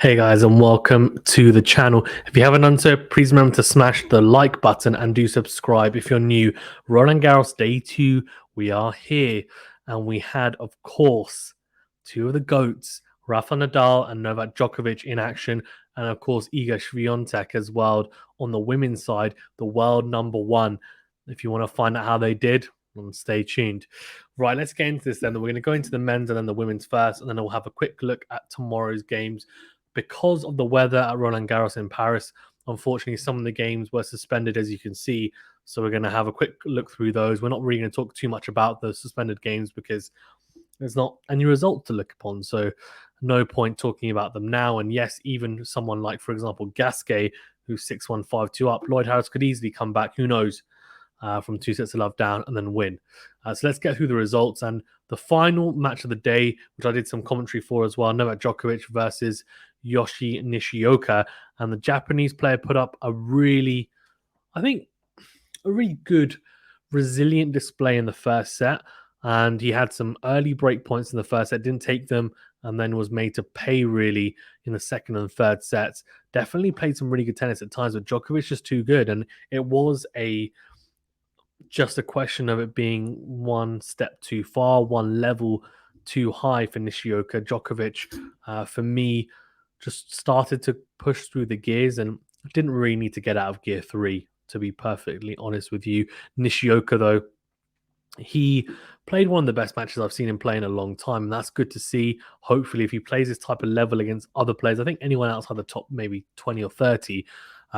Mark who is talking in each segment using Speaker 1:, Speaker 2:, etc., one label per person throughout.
Speaker 1: Hey guys, and welcome to the channel. If you haven't done so, please remember to smash the like button and do subscribe if you're new. Roland Garros Day 2, we are here. And we had, of course, two of the GOATs, Rafa Nadal and Novak Djokovic in action. And of course, Iga Swiatek as well on the women's side, the world number one. If you want to find out how they did, stay tuned. Right, let's get into this then. We're going to go into the men's and then the women's first, and then we'll have a quick look at tomorrow's games. Because of the weather at Roland Garros in Paris, unfortunately, some of the games were suspended, as you can see. So we're going to have a quick look through those. We're not really going to talk too much about the suspended games because there's not any result to look upon. So no point talking about them now. And yes, even someone like, for example, Gasquet, who's 6-1, 5-2 up, Lloyd Harris could easily come back. Who knows? From 2 sets of love down and then win. So let's get through the results. And the final match of the day, which I did some commentary for as well, Novak Djokovic versus Yoshi Nishioka. And the Japanese player put up a really good, resilient display in the first set. And he had some early break points in the first set, didn't take them, and then was made to pay really in the second and third sets. Definitely played some really good tennis at times, but Djokovic just too good. And it was just a question of it being one step too far, one level too high for Nishioka. Djokovic, for me, just started to push through the gears and didn't really need to get out of gear 3, to be perfectly honest with you. Nishioka, though, he played one of the best matches I've seen him play in a long time, and that's good to see. Hopefully, if he plays this type of level against other players, I think anyone outside the top maybe 20 or 30,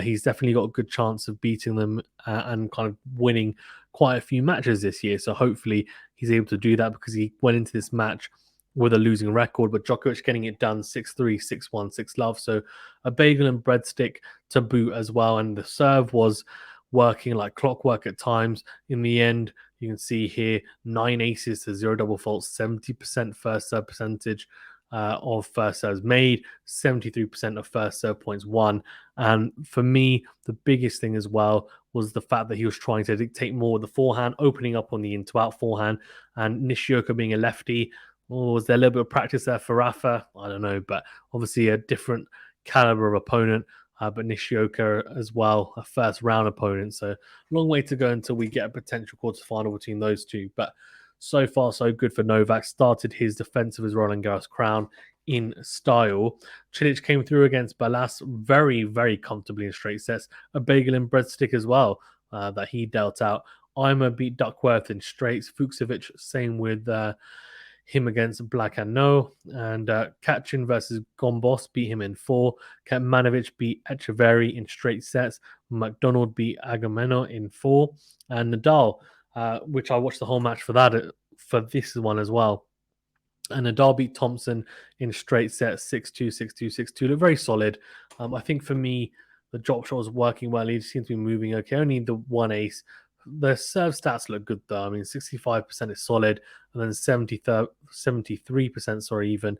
Speaker 1: he's definitely got a good chance of beating them and kind of winning quite a few matches this year. So hopefully he's able to do that because he went into this match with a losing record, but Djokovic getting it done 6-3, 6-1, 6-love. So a bagel and breadstick to boot as well. And the serve was working like clockwork at times. In the end, you can see here 9 aces to 0 double faults, 70% first serve percentage of first serves made, 73% of first serve points won. And for me, the biggest thing as well was the fact that he was trying to dictate more with the forehand, opening up on the in-to-out forehand, and Nishioka being a lefty. Was there a little bit of practice there for Rafa? I don't know, but obviously a different caliber of opponent. But Nishioka as well, a first round opponent. So long way to go until we get a potential quarterfinal between those two. But so far, so good for Novak. Started his defense of his Roland Garros crown in style. Cilic came through against Ballas very, very comfortably in straight sets. A bagel and breadstick as well that he dealt out. Ima beat Duckworth in straights. Fucsovic, same with him against Blackano. And Kachin versus Gombos beat him in 4. Kecmanovic beat Echeverry in straight sets. McDonald beat Agamemnon in 4. And Nadal, which I watched the whole match for this one as well. And Nadal beat Thompson in straight sets, 6-2, 6-2, 6-2. Look very solid. I think for me, the drop shot was working well. He seems to be moving okay. Only the one ace. The serve stats look good though. I mean, 65% is solid, and then 73%, sorry, even,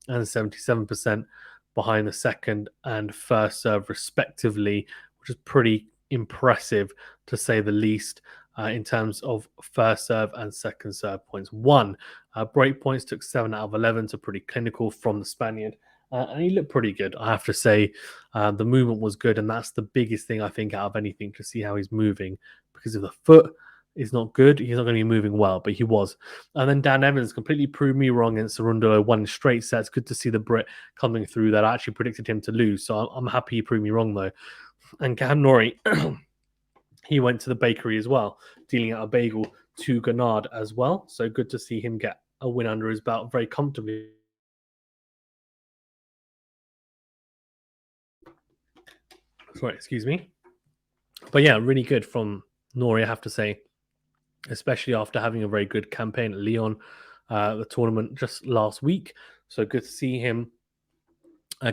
Speaker 1: and 77% behind the second and first serve, respectively, which is pretty impressive to say the least. In terms of first serve and second serve points won. Break points took 7 out of 11, so pretty clinical from the Spaniard. And he looked pretty good, I have to say. The movement was good, and that's the biggest thing I think out of anything, to see how he's moving. Because if the foot is not good, he's not going to be moving well, but he was. And then Dan Evans completely proved me wrong against Cerundolo, won straight sets. Good to see the Brit coming through that. I actually predicted him to lose, so I'm happy he proved me wrong, though. And Cam Norrie... he went to the bakery as well, dealing out a bagel to Gennard as well. So good to see him get a win under his belt very comfortably. Sorry, excuse me. But yeah, really good from Norrie, I have to say, especially after having a very good campaign at Lyon, the tournament just last week. So good to see him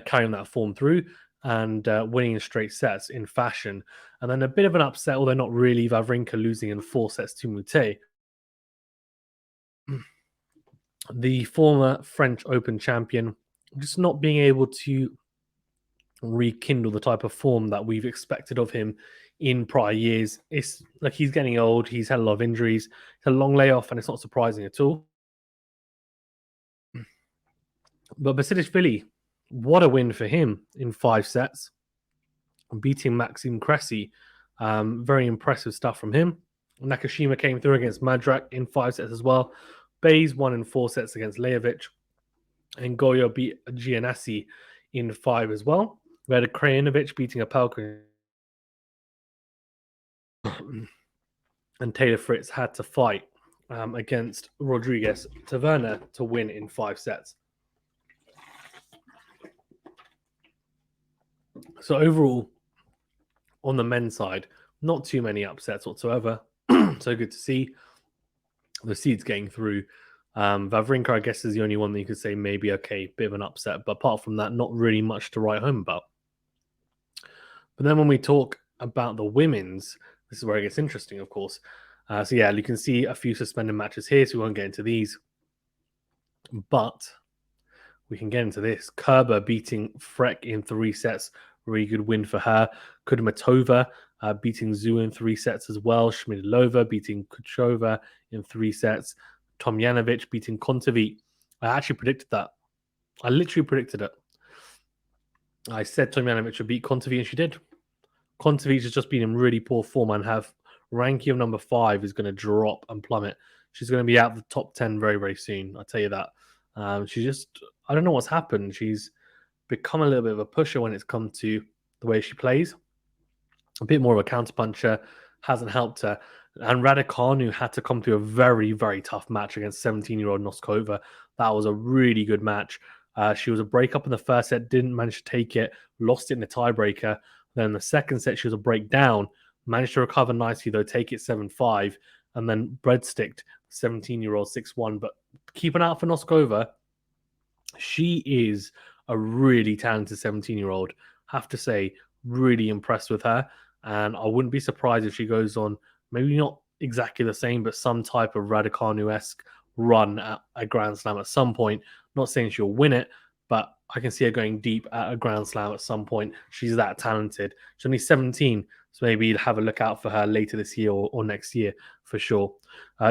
Speaker 1: carrying that form through and winning in straight sets in fashion. And then a bit of an upset, although not really, Wawrinka losing in 4 sets to Moutet. The former French Open champion just not being able to rekindle the type of form that we've expected of him in prior years. It's like he's getting old. He's had a lot of injuries. It's a long layoff, and it's not surprising at all. But Basilashvili, what a win for him in 5 sets, beating Maxime Cressy. Very impressive stuff from him. Nakashima came through against Madrak in 5 sets as well. Bays won in 4 sets against Lejovic. And Goyo beat Gianassi in 5 as well. We had a Krajinovic beating Apelka. And Taylor Fritz had to fight against Rodriguez Taverna to win in 5 sets. So overall, on the men's side, not too many upsets whatsoever. So good to see the seeds getting through. Wawrinka, I guess, is the only one that you could say maybe, okay, bit of an upset. But apart from that, not really much to write home about. But then when we talk about the women's, this is where it gets interesting, of course. So yeah, you can see a few suspended matches here, so we won't get into these. But we can get into this. Kerber beating Freck in 3 sets. Really good win for her. Kudermetova beating Zhu in 3 sets as well. Schmidlova beating Kuchova in 3 sets. Tomjanovic beating Kontaveit. I actually predicted that. I literally predicted it. I said Tomjanovic would beat Kontaveit, and she did. Kontaveit has just been in really poor form and have ranking of number 5 is going to drop and plummet. She's going to be out of the top 10 very, very soon. I'll tell you that. She just, I don't know what's happened. She's become a little bit of a pusher when it's come to the way she plays. A bit more of a counterpuncher, hasn't helped her. And Raducanu had to come through a very, very tough match against 17-year-old Noskova. That was a really good match. She was a breakup in the first set, didn't manage to take it, lost it in the tiebreaker. Then in the second set, she was a breakdown, managed to recover nicely, though, take it 7-5, and then breadsticked 17-year-old 6-1. But keep an eye out for Noskova. She is a really talented 17-year-old. Have to say, really impressed with her. And I wouldn't be surprised if she goes on, maybe not exactly the same, but some type of Raducanu-esque run at a Grand Slam at some point. Not saying she'll win it, but I can see her going deep at a Grand Slam at some point. She's that talented. She's only 17, so maybe you'd have a look out for her later this year or next year for sure.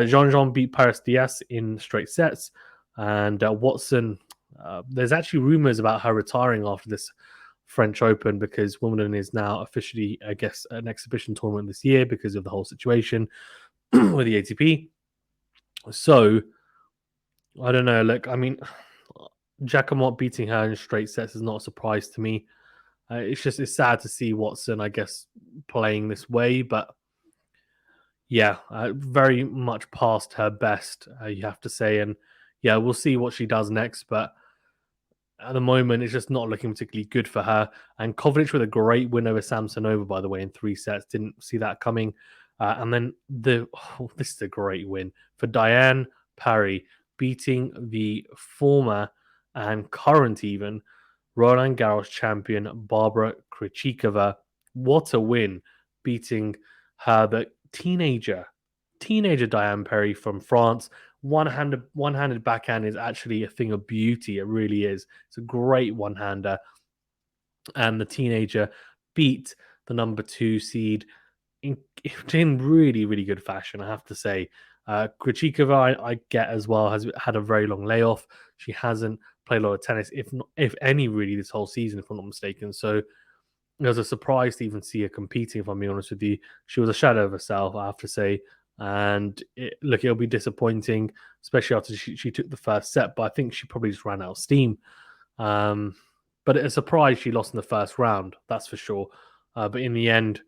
Speaker 1: Jean beat Paris Diaz in straight sets. And Watson, there's actually rumors about her retiring after this French Open because Wimbledon is now officially, I guess, an exhibition tournament this year because of the whole situation with the ATP. So, I don't know. Look, I mean, Giacomo beating her in straight sets is not a surprise to me. It's sad to see Watson, I guess, playing this way, but yeah, very much past her best, you have to say. And yeah, we'll see what she does next, but at the moment, it's just not looking particularly good for her. And Kovalic with a great win over Samsonova, by the way, in 3 sets. Didn't see that coming. And then this is a great win for Diane Parry, beating the former and current even Roland Garros champion Barbora Krejcikova. What a win, beating her, the teenager Diane Parry from France. One-handed backhand is actually a thing of beauty. It really is. It's a great one-hander. And the teenager beat the number 2 seed in really, really good fashion, I have to say. Krejcikova, I get as well, has had a very long layoff. She hasn't played a lot of tennis, if any, really, this whole season, if I'm not mistaken. So it was a surprise to even see her competing, if I'm being honest with you. She was a shadow of herself, I have to say. And it'll be disappointing, especially after she took the first set. But I think she probably just ran out of steam. But it's a surprise she lost in the first round, that's for sure. But in the end,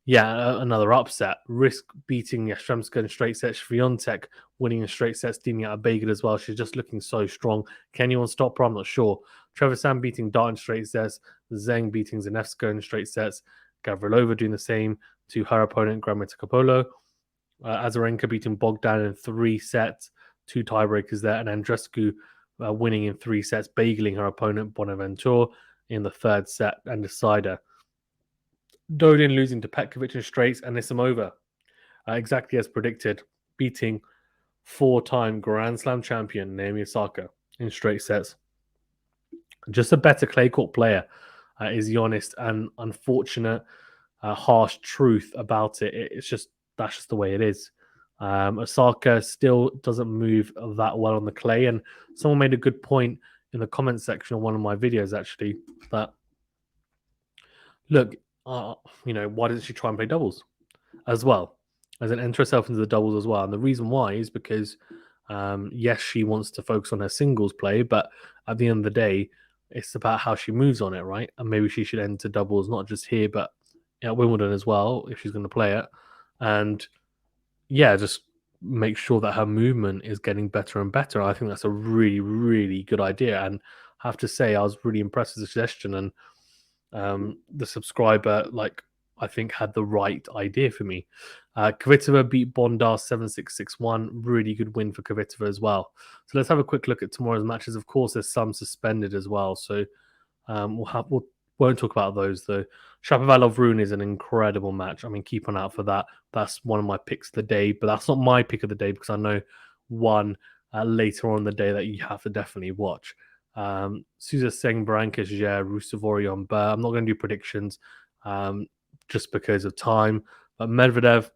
Speaker 1: yeah, another upset. Risk beating Yastremska in straight sets. Swiatek winning in straight sets, steaming out of Bagel as well. She's just looking so strong. Can anyone stop her? I'm not sure. Trevor Sam beating Dart in straight sets. Zheng beating Zanevska in straight sets. Gavrilova doing the same to her opponent, Grammaticopolo. Azarenka beating Bogdan in 3 sets. 2 tiebreakers there. And Andrescu winning in 3 sets, bageling her opponent, Bonaventure, in the 3rd set and decider. Dodin losing to Petkovic in straights, and Nisimova, exactly as predicted, beating 4-time Grand Slam champion Naomi Osaka in straight sets. Just a better clay court player is the honest and unfortunate, harsh truth about it. That's just the way it is. Osaka still doesn't move that well on the clay, and someone made a good point in the comment section of one of my videos actually that, look, why doesn't she try and play doubles as well? As an enter herself into the doubles as well. And the reason why is because, yes, she wants to focus on her singles play, but at the end of the day, it's about how she moves on it, right? And maybe she should enter doubles, not just here, but at Wimbledon as well, if she's going to play it. And yeah, just make sure that her movement is getting better and better. I think that's a really, really good idea. And I have to say, I was really impressed with the suggestion. And the subscriber, I think, had the right idea for me. Kvitova beat Bondar 7-6-6-1. Really good win for Kvitova as well. So let's have a quick look at tomorrow's matches. Of course, there's some suspended as well. So we won't talk about those though. Shapovalov Rune is an incredible match. I mean, keep an eye out for that. That's one of my picks of the day, but that's not my pick of the day because I know one later on in the day that you have to definitely watch. Sousa Seng, Barankis, yeah, Rusevori on Burr. I'm not going to do predictions just because of time. But Medvedev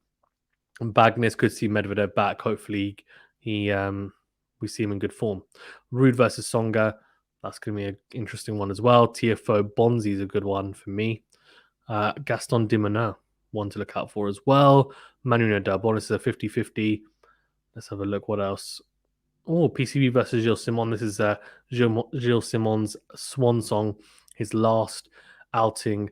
Speaker 1: and Bagnis, could see Medvedev back. Hopefully, we see him in good form. Rude versus Songa. That's going to be an interesting one as well. TFO Bonzi is a good one for me. Gaston Dimona, one to look out for as well. Manu Nadal, bonus is a 50-50. Let's have a look. What else? Oh, PCB versus Gilles Simon. This is Gilles Simon's swan song, his last outing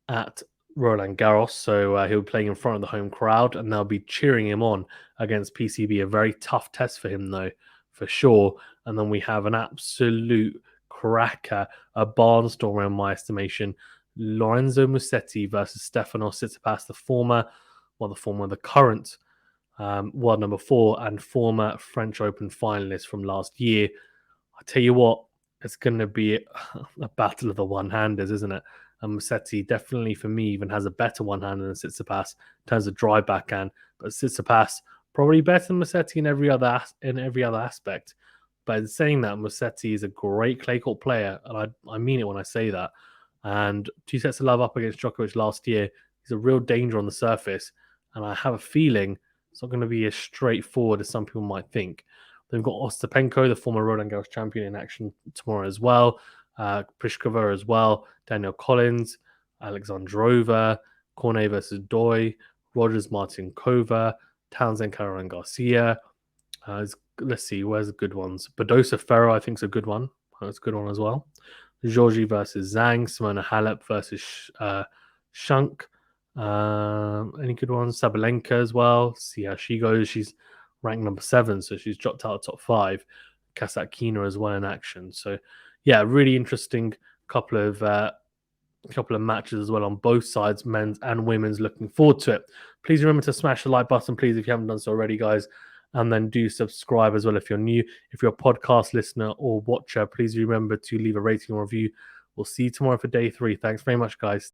Speaker 1: at Roland Garros. So he'll be playing in front of the home crowd, and they'll be cheering him on against PCB. A very tough test for him, though, for sure. And then we have an absolute cracker, a barnstormer in my estimation. Lorenzo Musetti versus Stefanos Tsitsipas, the current world number 4 and former French Open finalist from last year. I tell you what, it's going to be a battle of the one-handers, isn't it? And Musetti definitely, for me, even has a better one-hander than Tsitsipas in terms of drive backhand. But Tsitsipas probably better than Musetti in every other aspect. But in saying that, Musetti is a great clay court player, and I mean it when I say that. And 2 sets of love up against Djokovic last year. He's a real danger on the surface, and I have a feeling it's not going to be as straightforward as some people might think. They've got Ostapenko, the former Roland Garros champion, in action tomorrow as well. Pliskova as well. Danielle Collins, Alexandrova, Cornet versus Doi, Rogers Martinkova, Townsend Caroline Garcia. Let's see, where's the good ones? Padosa Ferro, I think, is a good one. That's a good one as well. Georgie versus Zhang, Simona Halep versus Shunk. Any good ones? Sabalenka as well. See how she goes. She's ranked number 7, so she's dropped out of top 5. Kasatkina as well in action. So yeah, really interesting couple of matches as well on both sides, men's and women's. Looking forward to it. Please remember to smash the like button, please, if you haven't done so already, guys. And then do subscribe as well if you're new. If you're a podcast listener or watcher, please remember to leave a rating or review. We'll see you tomorrow for day 3. Thanks very much, guys.